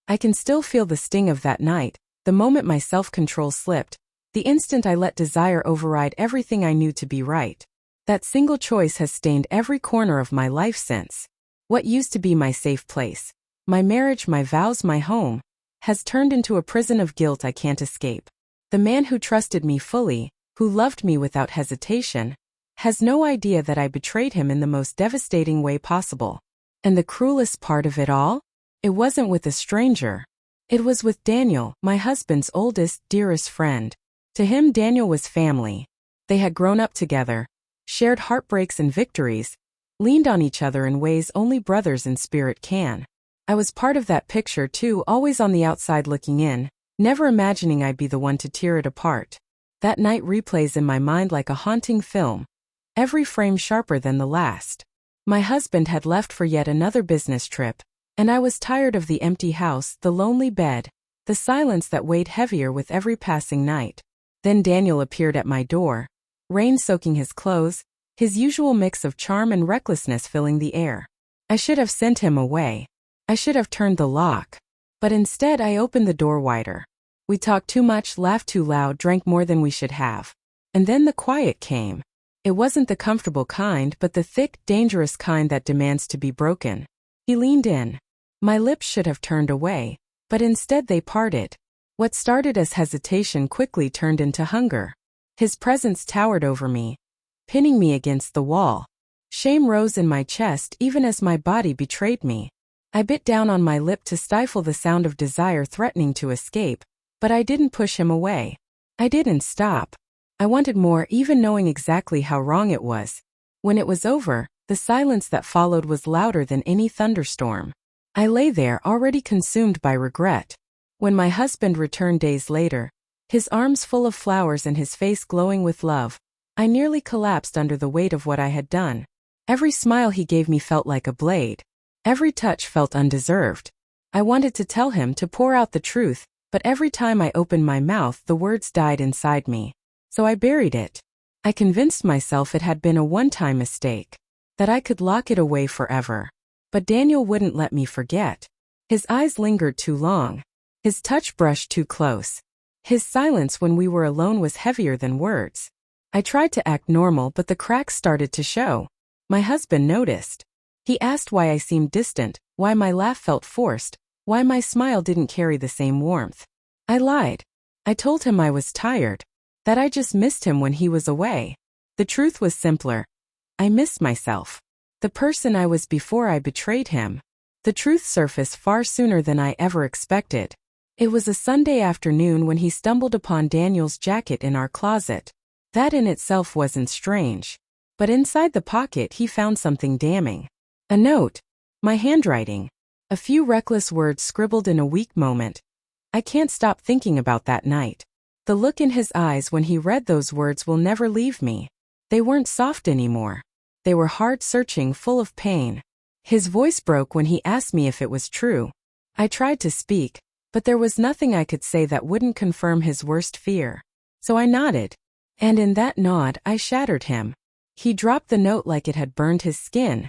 I can still feel the sting of that night, the moment my self-control slipped, the instant I let desire override everything I knew to be right. That single choice has stained every corner of my life since. What used to be my safe place, my marriage, my vows, my home, has turned into a prison of guilt I can't escape. The man who trusted me fully, who loved me without hesitation, has no idea that I betrayed him in the most devastating way possible. And the cruelest part of it all? It wasn't with a stranger. It was with Daniel, my husband's oldest, dearest friend. To him, Daniel was family. They had grown up together, shared heartbreaks and victories, leaned on each other in ways only brothers in spirit can. I was part of that picture too, always on the outside looking in, never imagining I'd be the one to tear it apart. That night replays in my mind like a haunting film, every frame sharper than the last. My husband had left for yet another business trip, and I was tired of the empty house, the lonely bed, the silence that weighed heavier with every passing night. Then Daniel appeared at my door, rain soaking his clothes, his usual mix of charm and recklessness filling the air. I should have sent him away. I should have turned the lock. But instead I opened the door wider. We talked too much, laughed too loud, drank more than we should have. And then the quiet came. It wasn't the comfortable kind, but the thick, dangerous kind that demands to be broken. He leaned in. My lips should have turned away, but instead they parted. What started as hesitation quickly turned into hunger. His presence towered over me, pinning me against the wall. Shame rose in my chest even as my body betrayed me. I bit down on my lip to stifle the sound of desire threatening to escape, but I didn't push him away. I didn't stop. I wanted more, even knowing exactly how wrong it was. When it was over, the silence that followed was louder than any thunderstorm. I lay there already consumed by regret. When my husband returned days later, his arms full of flowers and his face glowing with love, I nearly collapsed under the weight of what I had done. Every smile he gave me felt like a blade. Every touch felt undeserved. I wanted to tell him, to pour out the truth, but every time I opened my mouth the words died inside me. So I buried it. I convinced myself it had been a one-time mistake, that I could lock it away forever. But Daniel wouldn't let me forget. His eyes lingered too long. His touch brushed too close. His silence when we were alone was heavier than words. I tried to act normal, but the cracks started to show. My husband noticed. He asked why I seemed distant, why my laugh felt forced, why my smile didn't carry the same warmth. I lied. I told him I was tired, that I just missed him when he was away. The truth was simpler. I missed myself. The person I was before I betrayed him. The truth surfaced far sooner than I ever expected. It was a Sunday afternoon when he stumbled upon Daniel's jacket in our closet. That in itself wasn't strange. But inside the pocket he found something damning. A note. My handwriting. A few reckless words scribbled in a weak moment. I can't stop thinking about that night. The look in his eyes when he read those words will never leave me. They weren't soft anymore. They were hard, searching, full of pain. His voice broke when he asked me if it was true. I tried to speak, but there was nothing I could say that wouldn't confirm his worst fear. So I nodded. And in that nod I shattered him. He dropped the note like it had burned his skin.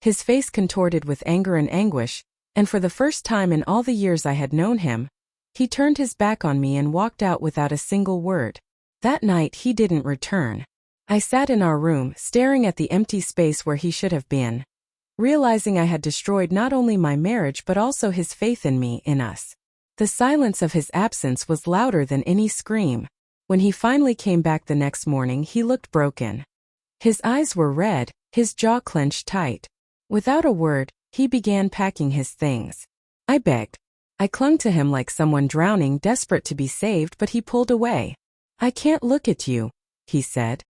His face contorted with anger and anguish, and for the first time in all the years I had known him, he turned his back on me and walked out without a single word. That night he didn't return. I sat in our room, staring at the empty space where he should have been, realizing I had destroyed not only my marriage but also his faith in me, in us. The silence of his absence was louder than any scream. When he finally came back the next morning, he looked broken. His eyes were red, his jaw clenched tight. Without a word, he began packing his things. I begged. I clung to him like someone drowning, desperate to be saved, but he pulled away. I can't look at you, he said.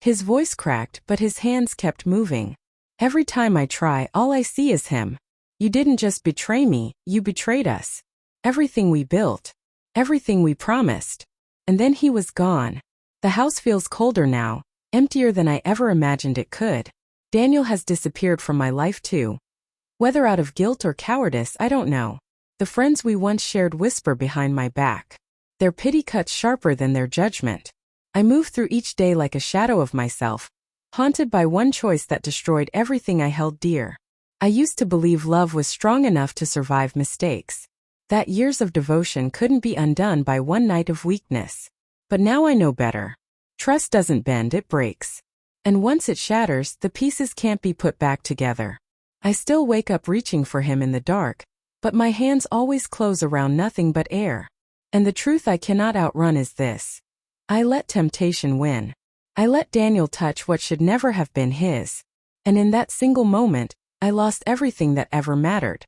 His voice cracked, but his hands kept moving. Every time I try, all I see is him. You didn't just betray me, you betrayed us. Everything we built. Everything we promised. And then he was gone. The house feels colder now, emptier than I ever imagined it could. Daniel has disappeared from my life too. Whether out of guilt or cowardice, I don't know. The friends we once shared whisper behind my back. Their pity cuts sharper than their judgment. I move through each day like a shadow of myself, haunted by one choice that destroyed everything I held dear. I used to believe love was strong enough to survive mistakes, that years of devotion couldn't be undone by one night of weakness. But now I know better. Trust doesn't bend, it breaks. And once it shatters, the pieces can't be put back together. I still wake up reaching for him in the dark, but my hands always close around nothing but air. And the truth I cannot outrun is this. I let temptation win. I let Daniel touch what should never have been his. And in that single moment, I lost everything that ever mattered.